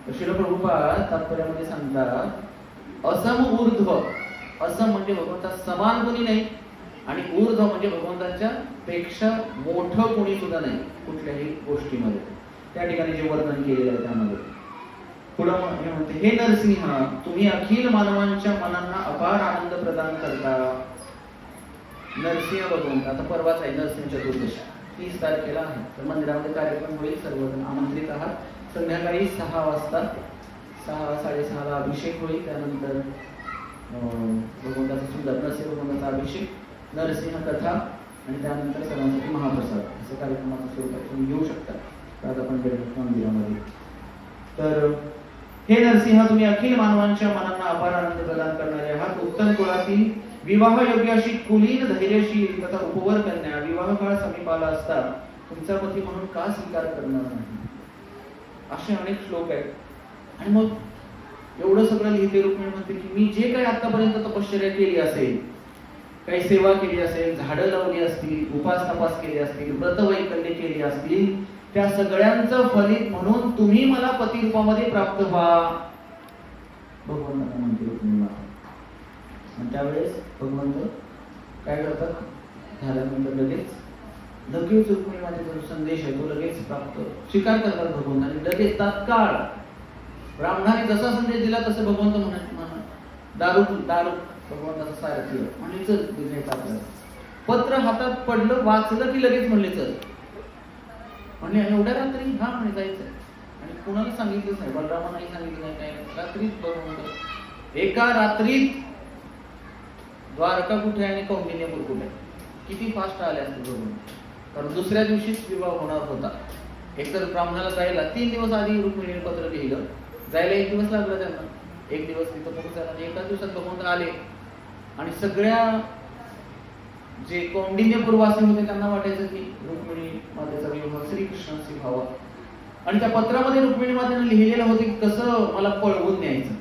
तर श्रील प्रभुपाद तात्पर्यामध्ये सांगतात, असम ऊर्ध्व. असम म्हणजे भगवंता समान कोणी नाही, आणि ऊर्ध्व म्हणजे भगवंताच्या पेक्षा मोठं कोणी सुद्धा नाही कुठल्याही गोष्टीमध्ये. त्या ठिकाणी जे वर्णन केलेलं आहे त्यामध्ये पुढे म्हणते, हे नरसिंह, तुम्ही अखिल मानवांच्या मनांना अपार आनंद प्रदान करता. नरसिंह भगवंत, आता परवाच आहे नरसिंह चतुर्दशी, 30 तारखेला आहे. तर मंदिरामध्ये कार्यक्रम होईल, सर्वजण आमंत्रित आहात. संध्याकाळी 6 वाजता 6-6:30 अभिषेक होईल. त्यानंतर भगवंताचा सुंदर नरसिंह भगवंताचा अभिषेक, नरसिंह कथा आणि त्यानंतर सर्वांसाठी महाप्रसाद, असं कार्यक्रमाचं स्वरूप तुम्ही घेऊ शकता मंदिरामध्ये. तर हे नरसिंह, तुम्ही अखिल मानवांच्या मनांना अपार आनंद प्रदान करणारे आहात. उत्तम कुळातील विवाह योग्य अशी कुलीन धैर्यशील तथा उपवर कन्या विवाह काळ समीपाला असता तुमचा पती म्हणून का स्वीकार करणार नाही? असे अनेक श्लोक आहेत. आणि मग एवढं सगळं लिहिते रुक्मिणी म्हणते की मी जे काही आतापर्यंत तपश्चर्या केली असेल, काही सेवा केली असेल, झाडं लावली असतील, उपास तपास केले असतील, व्रतवैकल्य केली असतील, त्या सगळ्यांचं फलित म्हणून तुम्ही मला पती रूपामध्ये प्राप्त व्हा. भगवंतांना म्हणते रुक्मिणी माता. त्यावेळेस भगवंत काय करतात, झाल्यानंतर लगेच रुक्मिणी मातेचा जो संदेश आहे तो लगेच प्राप्त स्वीकार करतात भगवंत, आणि लगेच तात्काळ ब्राह्मणाने जसा संदेश दिला तसं भगवंत म्हणत दारू भगवंताचा सारथी म्हणले चल निघायचं आपल्याला. पत्र हातात पडलं, वाचलं की लगेच म्हणले चल. म्हणले एवढ्या रात्री? हा म्हणे जायचं. आणि कुणाला सांगितलंच नाही, बलरामांनाही सांगितलं नाही, काय नाही. रात्रीच भगवंत एका रात्रीत द्वारका कुठे आणि कौंडिन्यपूर कुठे, किती फास्ट आले असते भगवंत. कारण दुसऱ्या दिवशीच विवाह होणार होता. एकतर ब्राह्मणाला जायला 3 दिवस आधी रुक्मिणीने पत्र लिहिलं, जायला 1 दिवस लागला त्यांना, 1 दिवस तिथं पोहोचायला, आणि एकाच दिवसात भगवंत आले. आणि सगळ्या जे कौंडिन्यपूर्वासी होते त्यांना वाटायचं की रुक्मिणी मातेचा विवाह श्रीकृष्णाशी व्हावा. आणि त्या पत्रामध्ये रुक्मिणी मातेने लिहिलेलं होते की कसं मला पळवून न्यायचं.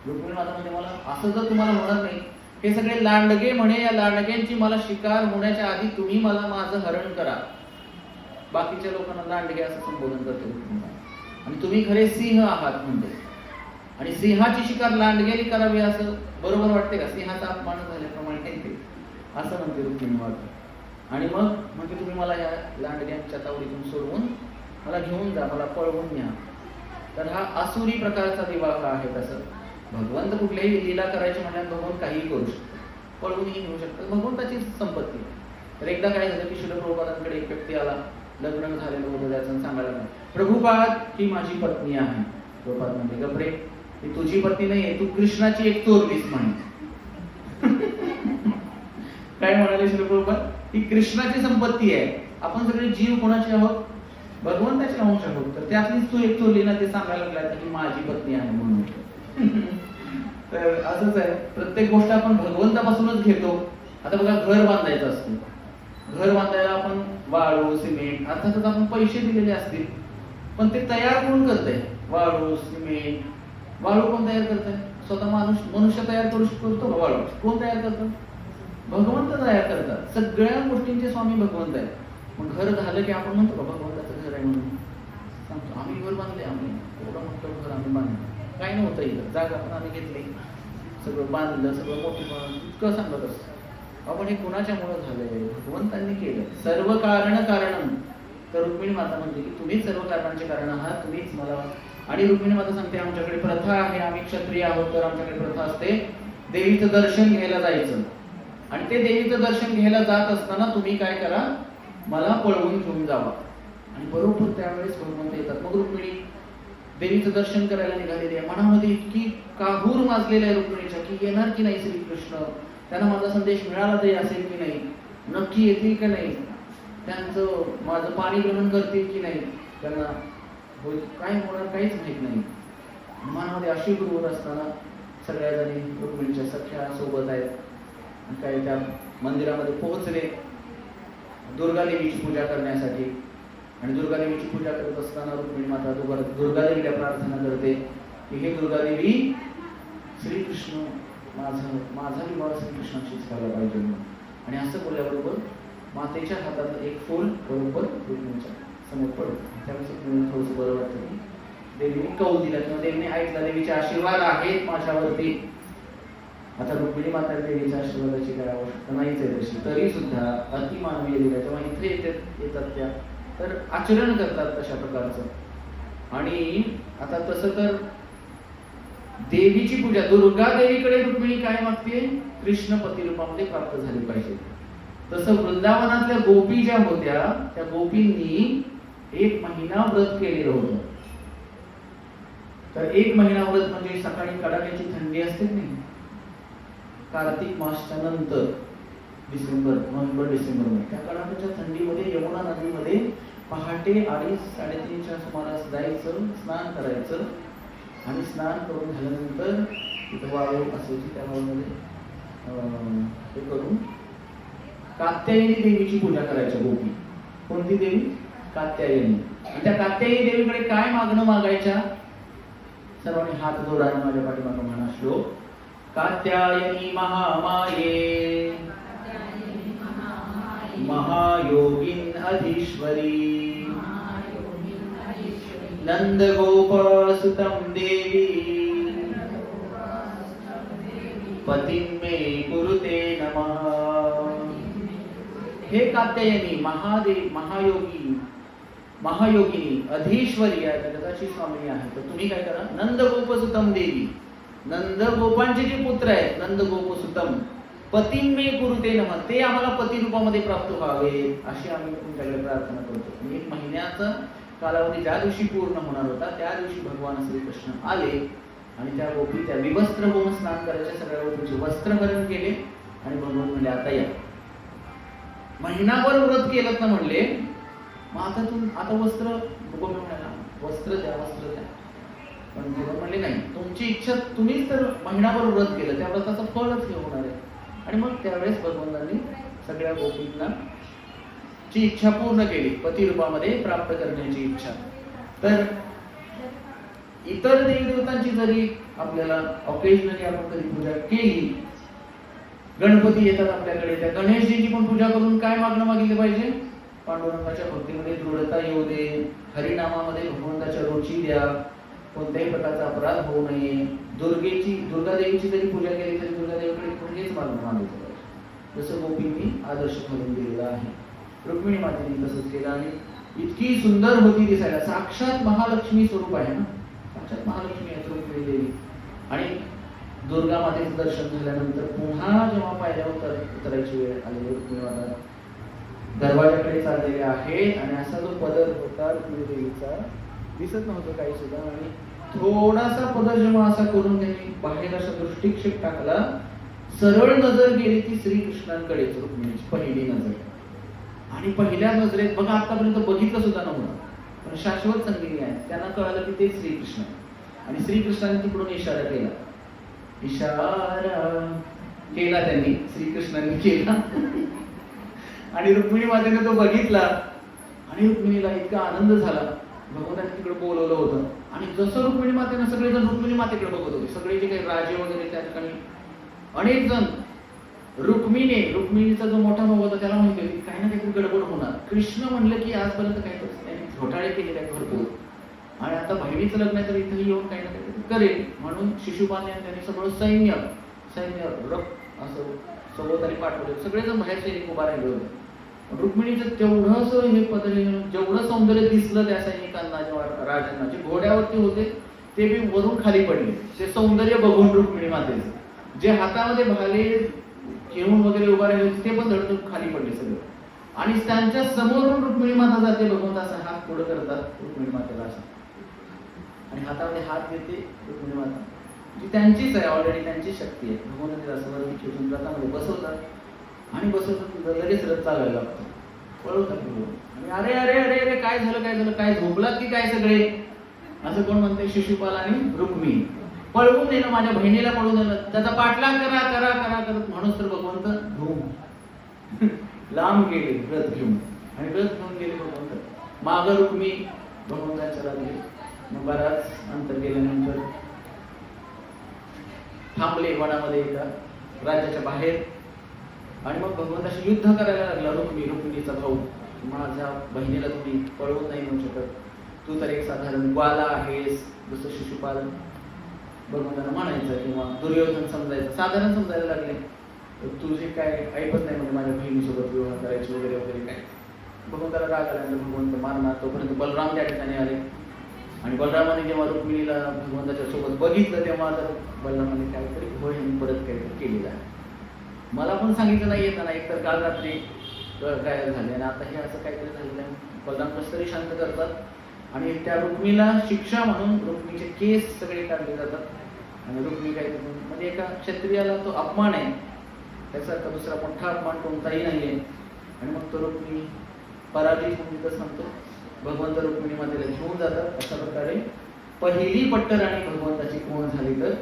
रुक्मिणी माता म्हणजे मला असं जर तुम्हाला होणार नाही, हे सगळे लांडगे म्हणे, या लांडग्यांची मला शिकार होण्याच्या आधी तुम्ही मला माझं हरण करा. बाकीच्या लोकांना लांडगे असं संबोधन करते रुक्मिणी. आणि तुम्ही खरे सिंह आहात म्हणते, आणि सिंहाची शिकार लांडग्याने करावी असं बरोबर वाटते का? सिंहाचा अपमान झाल्याप्रमाणे ते असं म्हणते रुक्मिणी माता. आणि मग म्हणजे तुम्ही मला या लांडग्यांच्या तावडीतून सोडवून मला घेऊन जा, मला पळवून न्या. तर हा आसुरी प्रकारचा विवाह आहे. तसं भगवंत कुठल्याही लीला करायची म्हणल्यावर भगवंत काहीही करू शकतो, पळवूनही घेऊ शकतो, भगवंताची संपत्ती. तर एकदा काय झालं की श्रील प्रभुपादांकडे एक व्यक्ती आला, लग्न झालेलं होतं त्याचं, सांगायला नाही, प्रभुपाद ही माझी पत्नी आहे. प्रभुपाद म्हणजे गपरे, ही तुझी पत्नी नाहीये, तू कृष्णाची एक चोरलीस म्हणे. काय म्हणाले श्री प्रभुपाद, ही कृष्णाची संपत्ती आहे, आपण सगळे जीव कोणाचे आहोत, भगवंताचे अंश आहोत, तर त्यातलीच तू एक चोरली ना, ते सांगायला लागला की माझी पत्नी आहे म्हणून. तर असंच आहे, प्रत्येक गोष्ट आपण भगवंतापासूनच घेतो. आता बघा, घर बांधायचं असतं, घर बांधायला आपण वाळू सिमेंट अर्थातच आपण पैसे दिलेले असतील, पण ते तयार कोण करतंय? वाळू सिमेंट, वाळू कोण तयार करतंय? स्वतः मनुष्य तयार करू शकतो का वाळू? कोण तयार करतं? भगवंत तयार करतात. सगळ्या गोष्टींचे स्वामी भगवंत आहे. मग घर झालं की आपण म्हणतो का भगवंताचं घर आहे म्हणून? सांगतो आम्ही घर बांधले, आम्ही एवढं मोठं घर आम्ही बांधलं. काय नव्हतं इथं, जागा पण आम्ही घेतली, सगळं बांधलं, सगळं मोठं इतकं सांगत असतं. आपण हे कुणाच्यामुळे झालंय? भगवंतांनी केलं. सर्व कारण कारणम. तर रुक्मिणी माता म्हणते की तुम्हीच सर्व कारणांचे कारण आहात, तुम्हीच मला. आणि रुक्मिणी माता सांगते आमच्याकडे प्रथा आहे, आम्ही क्षत्रिय आहोत, तर आमच्याकडे प्रथा असते देवीचं दर्शन घ्यायला जायचं. आणि ते देवीचं दर्शन घ्यायला जात असताना तुम्ही काय करा, मला पळवून घेऊन जावा. आणि बरोबर त्यावेळेस भगवंत येतात. मग रुक्मिणी देवीचं दर्शन करायला निघालेली आहे. मनामध्ये इतकी काहूर माजलेली आहे रुक्मिणीच्या की येणार की नाही श्रीकृष्ण, त्यांना माझा संदेश मिळाला तरी असेल की नाही, नक्की येतील की नाही, त्यांचं माझं पाणी ग्रहण करतील की नाही, त्यांना काय होणार काहीच माहित नाही. मनामध्ये अशी गुरुवर असताना सगळ्या जणी रुक्मिणीच्या सख्या सोबत आहेत. काय त्या मंदिरामध्ये पोहोचले दुर्गा देवीची पूजा करण्यासाठी. आणि दुर्गा देवीची पूजा करत असताना रुक्मिणी माता दुर्गा देवीला प्रार्थना करते की हे दुर्गा देवी, श्रीकृष्ण माझा विवाह श्रीकृष्णाशीच व्हायला पाहिजे. आणि असं बोलल्याबरोबर मातेच्या हातात एक फूल बरोबर रुक्मिणीच्या समोर पडतं. त्यावेळेस रुक्मिणीला थोडंसं बरं वाटतं की देवीने कौल दिला किंवा देवीने ऐकला, देवीचे आशीर्वाद आहेत माझ्यावरती. आता रुक्मिणी माता देवीच्या आशीर्वादाची काय आवश्यकता नाहीच आहे तशी, तरी सुद्धा अतिमानवीय दिल्या तेव्हा इथे येतात त्या, तर आचरण करतात तशा प्रकारचं. आणि आता तसं तर देवीची पूजा, दुर्गा देवीकडे रुक्मिणी काय मागते, कृष्ण पती रूपामध्ये प्राप्त झाले पाहिजे. तसं वृंदावनातल्या गोपी ज्या होत्या त्या गोपींनी 1 महिना व्रत केलेलं होतं. तर 1 महिना व्रत म्हणजे सकाळी कडाक्याची थंडी असते नाही, कार्तिक मासच्या नंतर नोव्हेंबर डिसेंबर मध्ये त्या कडाक्याच्या थंडीमध्ये यमुना नदीमध्ये पहाटे 2:30-3:30च्या सुमारास जायचं, स्नान करायचं. आणि स्नान करून झाल्यानंतर तिथं वाळू असायची, त्या वाळूमध्ये हे करून कात्यायनी देवीची पूजा करायच्या गोपी. कोणती देवी? कात्यायनी. आणि त्या कात्यायनी देवीकडे काय मागणं मागायच्या? सर्वांनी हात जोडा आणि माझ्या पाठीमागं म्हणा श्लोक. कात्यायनी महामाये महायोगिन अधीश्वरी नंदगोपसुतं देवी पतिं मे कुरुते नमः। हे कात्यायनी, महायोगिनी, अधीश्वरी आहे, जगदाची स्वामिनी आहे, तर तुम्ही काय करा, नंदगोपसुतम देवी, नंदगोपांचे जे पुत्र आहेत नंदगोपसुतम, पतिं मे कुरुते नमः, ते आम्हाला पती रूपामध्ये प्राप्त व्हावे अशी आम्ही तुमच्याकडे प्रार्थना करतो। 1 महिन्याचा कालावधी ज्या दिवशी पूर्ण होणार होता त्या दिवशी भगवान श्रीकृष्ण आले आणि त्या गोपी त्या विवस्त्र होऊन स्नान करायच्या सगळ्या गोपींचे वस्त्रहरण केले आणि भगवान म्हणले आता या। महिनाभर व्रत केलं ना म्हणले, मग आता वस्त्र म्हणाला, वस्त्र द्या। पण भगवान म्हणले नाही, तुमची इच्छा, तुम्हीच तर महिनाभर व्रत केलं, त्या व्रताचं फळच हे होणार आहे। आणि मग त्यावेळेस भगवंतांनी सगळ्या गोपींना ची इच्छा पूर्ण केली, पती रूपामध्ये प्राप्त करण्याची इच्छा। तर इतर देवदेवतांची जरी आपल्याला ऑकेजनली आपण कधी पूजा केली, गणपती येतात आपल्याकडे, त्या गणेशजीची पण पूजा करून काय मागणं मागितलं पाहिजे, पांडुरंगाच्या भक्तीमध्ये दृढता येऊ दे, हरिनामामध्ये भगवंताच्या रुची द्या, कोणत्याही प्रकारचा अपराध होऊ नये। दुर्गादेवीची जरी पूजा केली तरी दुर्गादेवीकडे हेच मागणं मागितलं पाहिजे, जसं गोपींनी आदर्श घालून दिलेला आहे। रुक्मिणी मातेने तसंच केलं आणि इतकी सुंदर होती दिसायला, साक्षात महालक्ष्मी स्वरूप आहे ना, साक्षात महालक्ष्मी आहे रुक्मिणी देवी। आणि दुर्गा मातेचं दर्शन झाल्यानंतर पुन्हा जेव्हा पायऱ्या उतरायची वेळ आली, रुक्मिणी माता दरवाजाकडे चाललेले आहे आणि असा जो पदर होता रुक्मिणी देवीचा दिसत नव्हतं काही सुद्धा, आणि थोडासा पदर जेव्हा असा करून त्यांनी बाहेर असा दृष्टिक्षेप टाकला, सरळ नजर गेली ती श्रीकृष्णांकडेच, रुक्मिणीची पहिली नजर। आणि पहिल्या नजरेत बघा, आतापर्यंत बघितलं सुद्धा नव्हतं, पण शाश्वत संगीनी आहे, त्यांना कळालं की ते श्रीकृष्ण, आणि श्रीकृष्णाने तिकडून इशारा केला, त्यांनी श्रीकृष्णांनी केला आणि रुक्मिणी मातेने तो बघितला आणि रुक्मिणीला इतका आनंद झाला, भगवंतांनी तिकडे बोलवलं होतं। आणि जसं रुक्मिणी मातेनं सगळेजण रुक्मिणी मातेकडे बघत होते, सगळे जे काही राजे वगैरे त्या ठिकाणी अनेक जण, रुक्मिणीचा जो मोठा भाऊ होता त्याला माहिती होती काही ना काहीतरी गडबड होणार, कृष्ण म्हणलं की आजपर्यंत काही त्यांनी घोटाळे केलेले आहेत भरपूर, आणि आता बहिणीचं लग्न तर इथे येऊन काही ना काहीतरी करेल, म्हणून शिशुपाल यांनी त्यांनी सगळं सैन्य असं सभोवताली पाठवले, सगळेजण बाहेर सैनिक उभा राहिले होते। रुक्मिणीचं तेवढंच हे पदर, जेवढं सौंदर्य दिसलं त्या सैनिकांना, जेव्हा राजांना जे घोड्यावरती होते ते बी वरून खाली पडले, ते सौंदर्य बघून रुक्मिणी मातेचं, जे हातामध्ये भाले घेऊन वगैरे उभा राहिले ते पण धडधड खाली पडले सगळे, आणि त्यांच्या समोरून रुक्मिणी माता जाते, भगवंताचा हात पुढे करतात रुक्मिणी मातेला असं, आणि हातामध्ये हात घेते रुक्मिणी माता, जी त्यांचीच आहे, ऑलरेडी त्यांची शक्ती आहे। भगवंताच्या रथावर खेचून रथामध्ये बसवतात आणि बसवतात, लगेच रथ चालायला लागतो, पळवतात आणि अरे अरे अरे अरे काय झालं, काय झोपलात की काय सगळे, असं कोण म्हणते, शिशुपाल आणि रुक्मिणी। पळवून नेलं, माझ्या बहिणीला पळवून नेलं, त्याचा पाठलाग करा करा करा करत म्हणून तर भगवंत धूम लांब गेले रथ घेऊन, आणि रथ घेऊन गेले भगवंत, मागं रुक्मिणी भगवंताच्या लागले। मग बराच अंतर गेल्यानंतर थांबले वनामध्ये एका राज्याच्या बाहेर, आणि मग भगवंताशी युद्ध करायला लागला रुक्मिणीचा भाऊ, माझ्या बहिणीला तुम्ही पळवून नाही म्हणू शकत, तू तर एक साधारण ग्वाला आहेस, जसं शिशुपाल भगवंतांना म्हणायचं किंवा दुर्योधन समजायचं, साधारण समजायला लागले, तुझे काय ऐकत नाही म्हणजे माझ्या बहिणीसोबत विवाह करायची वगैरे वगैरे काय। भगवंताला राग आला, भगवंत मारणार, तोपर्यंत बलराम त्या ठिकाणी आले, आणि बलरामाने जेव्हा रुक्मिणीला भगवंताच्या सोबत बघितलं तेव्हा तर बलरामाने काहीतरी घोळ परत काहीतरी केलेलं आहे, मला पण सांगितलं नाही येताना, एकतर काल रात्री गायब झाले आणि आता हे असं काहीतरी झालेलं आहे। बलराम कसं तरी शांत करतात आणि त्या रुक्मिणीला शिक्षा म्हणून रुक्मिणीचे केस सगळे काढले जातात, आणि रुक्मिणी काय म्हणजे एका क्षत्रियाला तो अपमान आहे, त्यासारखा दुसरा मोठा अपमान कोणताही नाहीये, आणि मग तो रुक्मिणी पराजित होऊन तिथं सांगतो, भगवंत रुक्मिणी मातेला घेऊन जातात। अशा प्रकारे पहिली पट्टराणी भगवंताची कोण झाली तर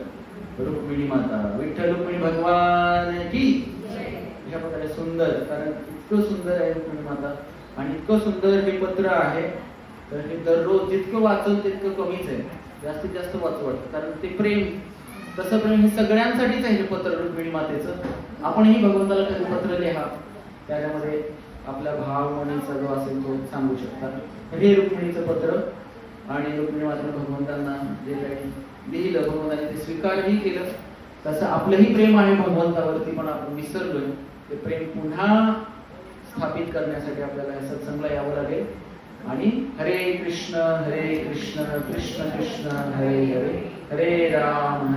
रुक्मिणी माता, विठ्ठल रुक्मिणी भगवान की। अशा प्रकारे सुंदर, कारण इतकं सुंदर आहे रुक्मिणी माता, आणि इतकं सुंदर हे पत्र आहे, तर हे दररोज जितकं वाचल तितकं कमीच आहे, जास्तीत जास्त वाचू वाटतं, कारण ते प्रेम, तसं प्रेम हे सगळ्यांसाठीच आहे हे पत्र रुक्मिणी मातेचं। आपणही भगवंताला कधी पत्र लिहा, त्याच्यामध्ये आपल्या भावमणीचा जो असेल तो सांगू शकतात। हे रुक्मिणीचं पत्र, आणि रुक्मिणी मातेने भगवंतांना जे काही लिहिलं, भगवंताने ते स्वीकारही केलं, तसं आपलंही प्रेम आहे भगवंतावरती, पण आपण विसरलोय. ते प्रेम पुन्हा स्थापित करण्यासाठी आपल्याला या सत्संगला यावं लागेल. आणि हरे कृष्ण कृष्ण कृष्ण हरे हरे, हरे राम